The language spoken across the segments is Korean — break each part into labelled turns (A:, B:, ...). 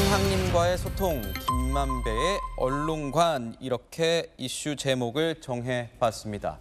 A: 신학님과의 소통, 김만배의 언론관, 이렇게 이슈 제목을 정해봤습니다.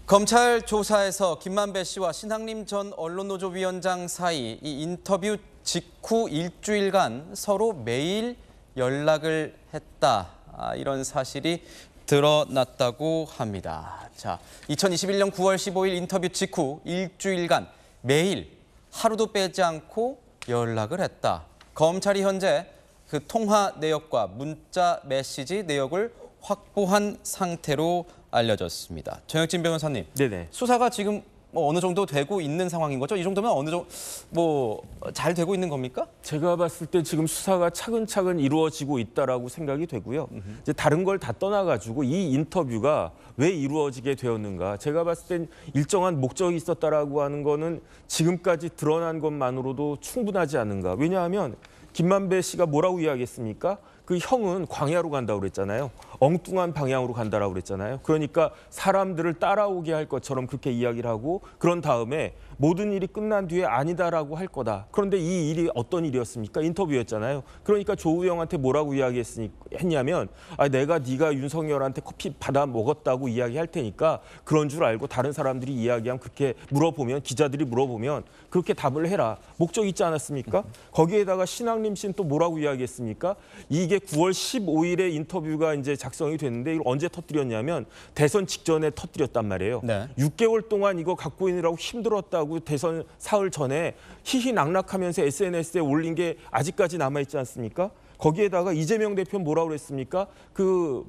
A: 검찰 조사에서 김만배 씨와 신학님 전 언론노조 위원장 사이 이 인터뷰 직후 일주일간 서로 매일 연락을 했다, 이런 사실이 드러났다고 합니다. 자, 2021년 9월 15일 인터뷰 직후 일주일간 매일 하루도 빼지 않고 연락을 했다. 검찰이 현재 그 통화 내역과 문자 메시지 내역을 확보한 상태로 알려졌습니다. 정혁진 변호사님,
B: 네네.
A: 수사가 지금 어느 정도 되고 있는 상황인 거죠? 이 정도면 어느 정도 잘 되고 있는 겁니까?
B: 제가 봤을 때 지금 수사가 차근차근 이루어지고 있다라고 생각이 되고요. 이제 다른 걸 다 떠나가지고 이 인터뷰가 왜 이루어지게 되었는가? 제가 봤을 땐 일정한 목적이 있었다라고 하는 거는 지금까지 드러난 것만으로도 충분하지 않은가? 왜냐하면 김만배 씨가 뭐라고 이야기했습니까? 그 형은 광야로 간다고 그랬잖아요. 엉뚱한 방향으로 간다라고 그랬잖아요. 그러니까 사람들을 따라오게 할 것처럼 그렇게 이야기를 하고, 그런 다음에 모든 일이 끝난 뒤에 아니다라고 할 거다. 그런데 이 일이 어떤 일이었습니까? 인터뷰였잖아요. 그러니까 조우영한테 뭐라고 이야기했냐면, 내가 네가 윤석열한테 커피 받아 먹었다고 이야기할 테니까 그런 줄 알고 다른 사람들이 이야기하면, 그렇게 물어보면, 기자들이 물어보면 그렇게 답을 해라. 목적 있지 않았습니까? 거기에다가 신학님 씨는 또 뭐라고 이야기했습니까? 이게 9월 15일에 인터뷰가 이제 작성이 됐는데, 이걸 언제 터뜨렸냐면 대선 직전에 터뜨렸단 말이에요.
A: 네.
B: 6개월 동안 이거 갖고 있느라고 힘들었다고 대선 사흘 전에 희희낙낙하면서 SNS에 올린 게 아직까지 남아있지 않습니까? 거기에다가 이재명 대표는 뭐라고 그랬습니까? 그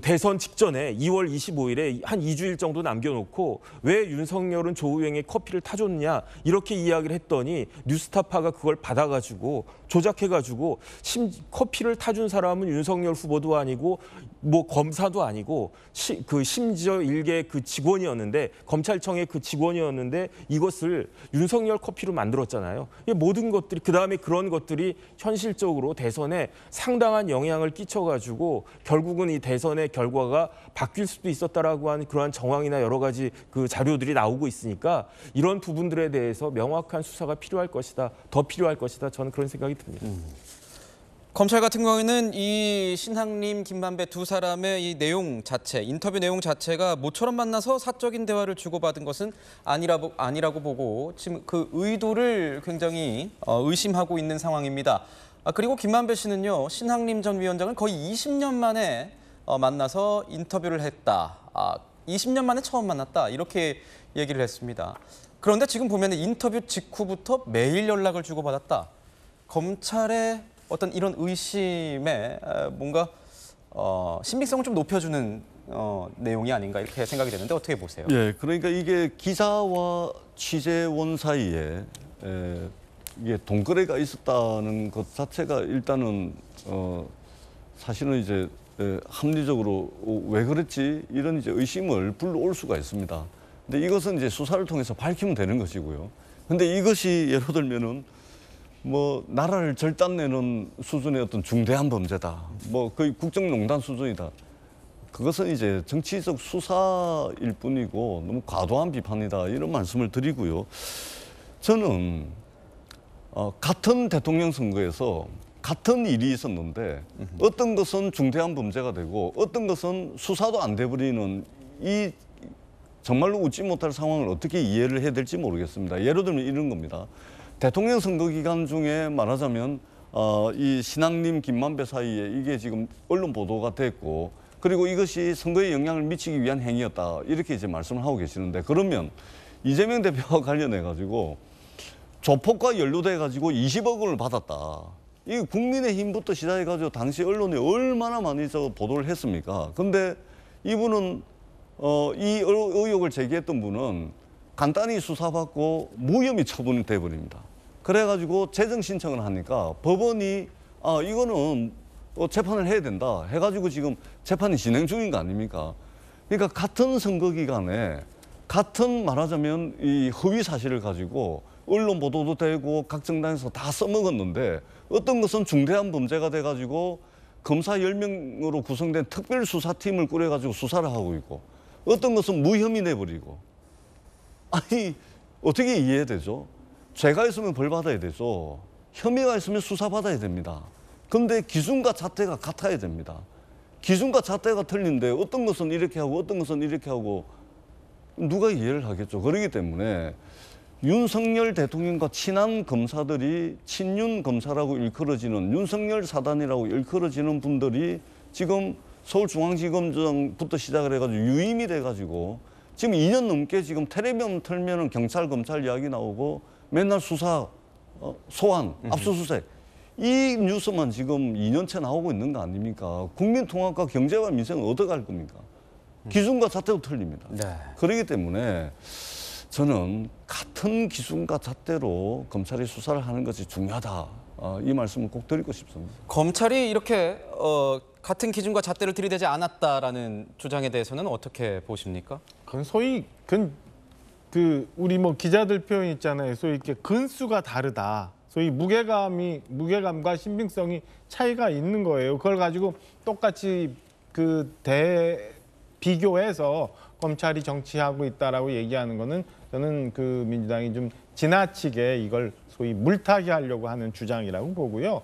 B: 대선 직전에 2월 25일에 한 2주일 정도 남겨놓고 왜 윤석열은 조우영의 커피를 타줬냐, 이렇게 이야기를 했더니 뉴스타파가 그걸 받아가지고 조작해가지고 커피를 타준 사람은 윤석열 후보도 아니고 뭐 검사도 아니고 심지어 일개 그 직원이었는데, 검찰청의 그 직원이었는데 이것을 윤석열 커피로 만들었잖아요. 이 모든 것들이, 그다음에 그런 것들이 현실적으로 대선에 상당한 영향을 끼쳐가지고 결국은 이 대선의 결과가 바뀔 수도 있었다라고 하는 그러한 정황이나 여러 가지 그 자료들이 나오고 있으니까 이런 부분들에 대해서 명확한 수사가 필요할 것이다. 더 필요할 것이다. 저는 그런 생각이 듭니다.
A: 검찰 같은 경우에는 이 신학님, 김만배 두 사람의 이 내용 자체, 인터뷰 내용 자체가 모처럼 만나서 사적인 대화를 주고받은 것은 아니라고 보고 지금 그 의도를 굉장히 의심하고 있는 상황입니다. 그리고 김만배 씨는요, 신학님 전 위원장을 거의 20년 만에 만나서 인터뷰를 했다. 20년 만에 처음 만났다. 이렇게 얘기를 했습니다. 그런데 지금 보면 인터뷰 직후부터 매일 연락을 주고받았다. 검찰의 어떤 이런 의심에 뭔가 신빙성을 좀 높여주는 내용이 아닌가, 이렇게 생각이 되는데 어떻게 보세요?
C: 예, 그러니까 이게 기자와 취재원 사이에 이게 돈거래가 있었다는 것 자체가 일단은 사실은 이제 합리적으로 왜 그랬지, 이런 이제 의심을 불러올 수가 있습니다. 근데 이것은 이제 수사를 통해서 밝히면 되는 것이고요. 근데 이것이 예를 들면은 나라를 절단내는 수준의 어떤 중대한 범죄다, 거의 국정농단 수준이다, 그것은 이제 정치적 수사일 뿐이고 너무 과도한 비판이다, 이런 말씀을 드리고요. 저는 같은 대통령 선거에서 같은 일이 있었는데 어떤 것은 중대한 범죄가 되고 어떤 것은 수사도 안 돼버리는, 이 정말로 웃지 못할 상황을 어떻게 이해를 해야 될지 모르겠습니다. 예를 들면 이런 겁니다. 대통령 선거 기간 중에 말하자면 이 신학님, 김만배 사이에 이게 지금 언론 보도가 됐고, 그리고 이것이 선거에 영향을 미치기 위한 행위였다, 이렇게 이제 말씀을 하고 계시는데, 그러면 이재명 대표와 관련해 가지고 조폭과 연루돼 가지고 20억 원을 받았다, 이 국민의힘부터 시작해 가지고 당시 언론에 얼마나 많이 보도를 했습니까? 근데 이분은 이 의혹을 제기했던 분은 간단히 수사받고 무혐의 처분이 돼버립니다. 그래가지고 재정 신청을 하니까 법원이 이거는 재판을 해야 된다 해가지고 지금 재판이 진행 중인 거 아닙니까? 그러니까 같은 선거 기간에 같은, 말하자면 이 허위 사실을 가지고 언론 보도도 되고 각 정당에서 다 써먹었는데, 어떤 것은 중대한 범죄가 돼가지고 검사 10명으로 구성된 특별수사팀을 꾸려가지고 수사를 하고 있고, 어떤 것은 무혐의 내버리고, 아니 어떻게 이해되죠? 죄가 있으면 벌 받아야 되죠. 혐의가 있으면 수사받아야 됩니다. 그런데 기준과 잣대가 같아야 됩니다. 기준과 잣대가 틀린데 어떤 것은 이렇게 하고 어떤 것은 이렇게 하고 누가 이해를 하겠죠. 그렇기 때문에 윤석열 대통령과 친한 검사들이 친윤 검사라고 일컬어지는 윤석열 사단이라고 일컬어지는 분들이 지금 서울중앙지검장부터 시작을 해가지고 유임이 돼가지고 지금 2년 넘게 지금 텔레비전 틀면은 경찰, 검찰 이야기 나오고 맨날 수사, 소환, 압수수색. 이 뉴스만 지금 2년째 나오고 있는 거 아닙니까? 국민 통합과 경제와 민생은 어떻게 할 겁니까? 기준과 잣대도 틀립니다.
A: 네.
C: 그렇기 때문에 저는 같은 기준과 잣대로 검찰이 수사를 하는 것이 중요하다. 이 말씀을 꼭 드리고 싶습니다.
A: 검찰이 이렇게 같은 기준과 잣대를 들이대지 않았다라는 주장에 대해서는 어떻게 보십니까?
D: 그건 소위 우리 뭐 기자들 표현 있잖아요. 소위 이렇게 근수가 다르다. 소위 무게감과 신빙성이 차이가 있는 거예요. 그걸 가지고 똑같이 비교해서 검찰이 정치하고 있다라고 얘기하는 거는 저는 민주당이 좀 지나치게 이걸 소위 물타기 하려고 하는 주장이라고 보고요.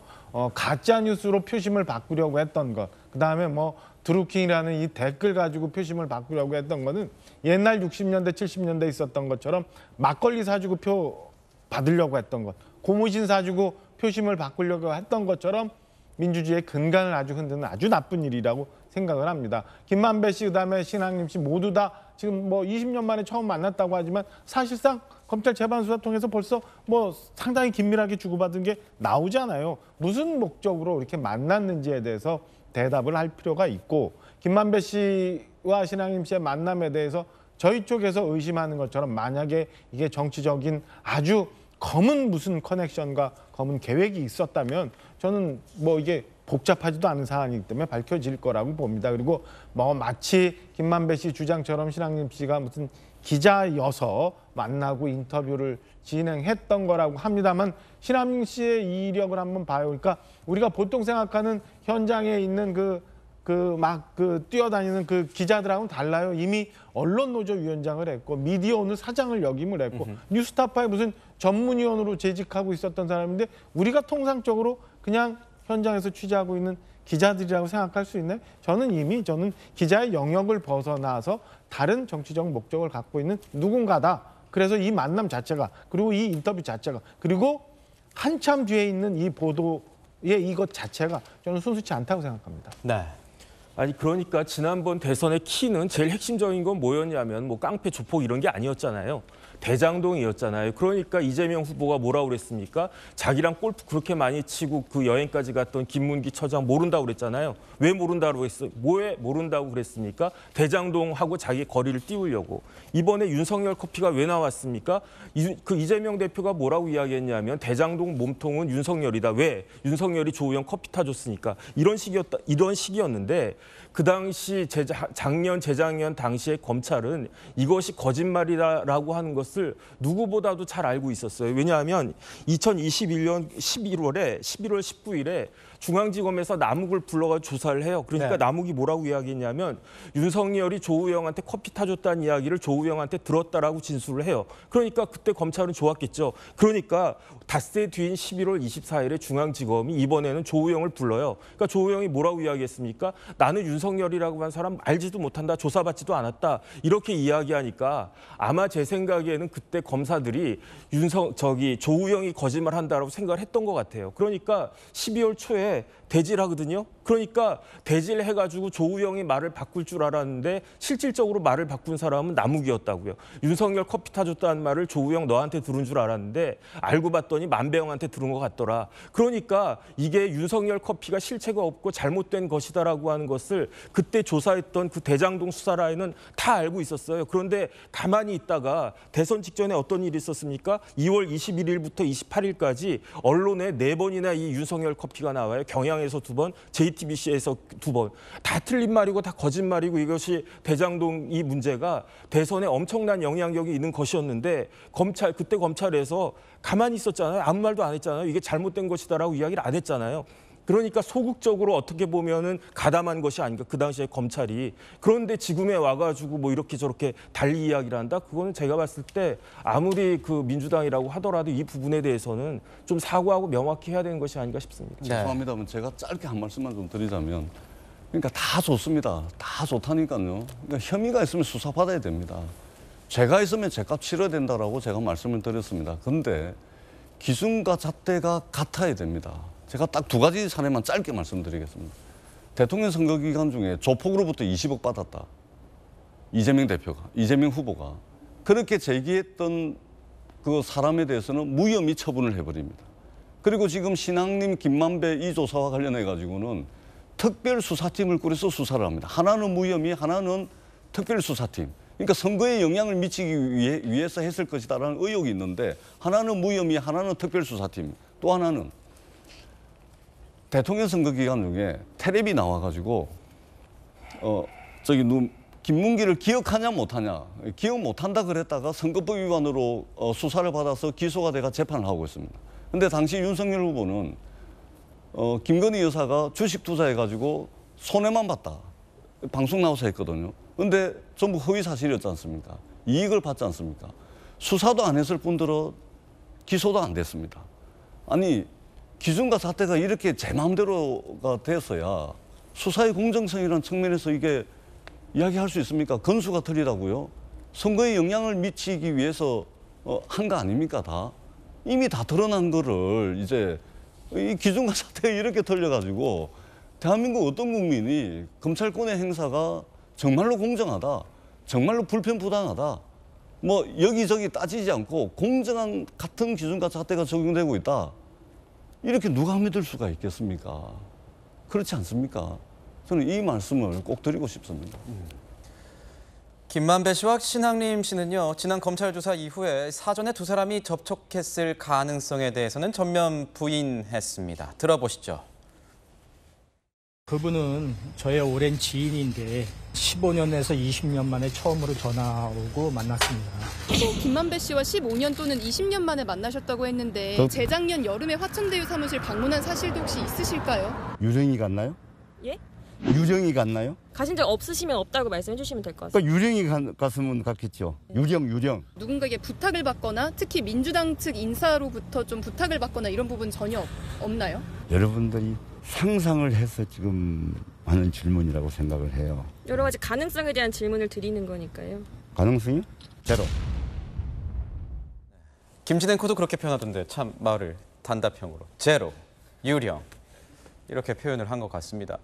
D: 가짜 뉴스로 표심을 바꾸려고 했던 것, 그다음에 뭐 드루킹이라는 이 댓글 가지고 표심을 바꾸려고 했던 거는 옛날 60년대, 70년대 있었던 것처럼 막걸리 사주고 표 받으려고 했던 것, 고무신 사주고 표심을 바꾸려고 했던 것처럼 민주주의의 근간을 아주 흔드는 아주 나쁜 일이라고 생각을 합니다. 김만배 씨, 그다음에 신학림 씨 모두 다 지금 뭐 20년 만에 처음 만났다고 하지만 사실상 검찰 재반 수사 통해서 벌써 뭐 상당히 긴밀하게 주고받은 게 나오잖아요. 무슨 목적으로 이렇게 만났는지에 대해서 대답을 할 필요가 있고, 김만배 씨와 신학림 씨의 만남에 대해서 저희 쪽에서 의심하는 것처럼 만약에 이게 정치적인 아주 검은 무슨 커넥션과 검은 계획이 있었다면 저는 뭐 이게 복잡하지도 않은 사안이기 때문에 밝혀질 거라고 봅니다. 그리고 뭐 마치 김만배 씨 주장처럼 신학림 씨가 무슨 기자여서 만나고 인터뷰를 진행했던 거라고 합니다만, 신학림 씨의 이력을 한번 봐요. 그러니까 우리가 보통 생각하는 현장에 있는 뛰어다니는 기자들하고는 달라요. 이미 언론노조위원장을 했고 미디어오늘 사장을 역임을 했고 뉴스타파의 무슨 전문위원으로 재직하고 있었던 사람인데 우리가 통상적으로 그냥 현장에서 취재하고 있는 기자들이라고 생각할 수 있나요? 저는 기자의 영역을 벗어나서 다른 정치적 목적을 갖고 있는 누군가다. 그래서 이 만남 자체가, 그리고 이 인터뷰 자체가, 그리고 한참 뒤에 있는 이 보도의 이것 자체가 저는 순수치 않다고 생각합니다.
A: 네.
B: 아니 그러니까 지난번 대선의 키는 제일 핵심적인 건 뭐였냐면 뭐 깡패 조폭 이런 게 아니었잖아요. 대장동이었잖아요. 그러니까 이재명 후보가 뭐라고 그랬습니까? 자기랑 골프 그렇게 많이 치고 그 여행까지 갔던 김문기 처장 모른다고 그랬잖아요. 왜 모른다고 그랬어요? 왜 모른다고 그랬습니까? 대장동하고 자기 거리를 띄우려고. 이번에 윤석열 커피가 왜 나왔습니까? 이재명 대표가 뭐라고 이야기했냐면 대장동 몸통은 윤석열이다. 왜? 윤석열이 조우영 커피 타줬으니까. 이런 식이었는데 그 당시 작년, 재작년 당시에 검찰은 이것이 거짓말이라고 하는 것을 누구보다도 잘 알고 있었어요. 왜냐하면 2021년 11월 19일에 중앙지검에서 남욱을 불러가 조사를 해요. 그러니까
A: 네.
B: 남욱이 뭐라고 이야기했냐면 윤석열이 조우영한테 커피 타줬다는 이야기를 조우영한테 들었다라고 진술을 해요. 그러니까 그때 검찰은 좋았겠죠. 그러니까 닷새 뒤인 11월 24일에 중앙지검이 이번에는 조우영을 불러요. 그러니까 조우영이 뭐라고 이야기했습니까? 나는 윤석열이라고 한 사람 알지도 못한다. 조사받지도 않았다. 이렇게 이야기하니까 아마 제 생각에는 그때 검사들이 조우영이 거짓말한다라고 생각을 했던 것 같아요. 그러니까 12월 초에 대질하거든요. 그러니까 대질해가지고 조우영이 말을 바꿀 줄 알았는데 실질적으로 말을 바꾼 사람은 남욱이었다고요. 윤석열 커피 타줬다는 말을 조우영 너한테 들은 줄 알았는데 알고 봤더니 만배영한테 들은 것 같더라. 그러니까 이게 윤석열 커피가 실체가 없고 잘못된 것이다라고 하는 것을 그때 조사했던 그 대장동 수사라인은 다 알고 있었어요. 그런데 가만히 있다가 대선 직전에 어떤 일이 있었습니까? 2월 21일부터 28일까지 언론에 4번이나 이 윤석열 커피가 나와요. 경향에서 2번, JTBC에서 2번. 다 틀린 말이고 다 거짓말이고 이것이 대장동 이 문제가 대선에 엄청난 영향력이 있는 것이었는데 그때 검찰에서 가만히 있었잖아요. 아무 말도 안 했잖아요. 이게 잘못된 것이다라고 이야기를 안 했잖아요. 그러니까 소극적으로 어떻게 보면은 가담한 것이 아닌가 그 당시에 검찰이. 그런데 지금에 와가지고 뭐 이렇게 저렇게 달리 이야기를 한다. 그거는 제가 봤을 때 아무리 그 민주당이라고 하더라도 이 부분에 대해서는 좀 사과하고 명확히 해야 되는 것이 아닌가 싶습니다.
A: 네.
C: 죄송합니다만 제가 짧게 한 말씀만 좀 드리자면, 그러니까 다 좋습니다. 다 좋다니까요. 그러니까 혐의가 있으면 수사받아야 됩니다. 죄가 있으면 죄값 치러야 된다라고 제가 말씀을 드렸습니다. 그런데 기준과 잣대가 같아야 됩니다. 제가 딱 두 가지 사례만 짧게 말씀드리겠습니다. 대통령 선거 기간 중에 조폭으로부터 20억 받았다. 이재명 후보가 그렇게 제기했던 그 사람에 대해서는 무혐의 처분을 해버립니다. 그리고 지금 신앙님 김만배 이 조사와 관련해 가지고는 특별수사팀을 꾸려서 수사를 합니다. 하나는 무혐의, 하나는 특별수사팀. 그러니까 선거에 영향을 미치기 위해서 했을 것이다라는 의혹이 있는데, 하나는 무혐의, 하나는 특별수사팀. 또 하나는 대통령 선거 기간 중에 텔레비 나와가지고 김문기를 기억하냐 못하냐, 기억 못한다 그랬다가 선거법 위반으로 수사를 받아서 기소가 돼가 재판을 하고 있습니다. 근데 당시 윤석열 후보는 김건희 여사가 주식 투자해가지고 손해만 봤다. 방송 나와서 했거든요. 근데 전부 허위 사실이었지 않습니까? 이익을 받지 않습니까? 수사도 안 했을 뿐더러 기소도 안 됐습니다. 아니, 기준과 잣대가 이렇게 제 마음대로가 됐어야 수사의 공정성이라는 측면에서 이게 이야기할 수 있습니까? 건수가 틀리다고요? 선거에 영향을 미치기 위해서 한 거 아닙니까, 다? 이미 다 드러난 거를 이제 이 기준과 잣대가 이렇게 틀려가지고 대한민국 어떤 국민이 검찰권의 행사가 정말로 공정하다, 정말로 불편부당하다, 뭐 여기저기 따지지 않고 공정한 같은 기준과 잣대가 적용되고 있다. 이렇게 누가 믿을 수가 있겠습니까? 그렇지 않습니까? 저는 이 말씀을 꼭 드리고 싶습니다.
A: 김만배 씨와 신학림 씨는요, 지난 검찰 조사 이후에 사전에 두 사람이 접촉했을 가능성에 대해서는 전면 부인했습니다. 들어보시죠.
E: 그분은 저의 오랜 지인인데 15년에서 20년 만에 처음으로 전화 오고 만났습니다.
F: 또 김만배 씨와 15년 또는 20년 만에 만나셨다고 했는데 재작년 여름에 화천대유 사무실 방문한 사실도 혹시 있으실까요?
G: 유령이 갔나요?
H: 예?
G: 유령이 갔나요?
H: 가신 적 없으시면 없다고 말씀해 주시면 될 것 같습니다.
G: 그러니까 유령이 갔으면 갔겠죠. 유령.
F: 누군가에게 부탁을 받거나 특히 민주당 측 인사로부터 좀 부탁을 받거나 이런 부분 전혀 없나요?
G: 여러분들이 상상을 해서 지금 하는 질문이라고 생각을 해요.
H: 여러 가지 가능성에 대한 질문을 드리는 거니까요.
G: 가능성이? 제로.
A: 김진앵커도 그렇게 표현하던데 참 말을 단답형으로 제로, 유령 이렇게 표현을 한 것 같습니다.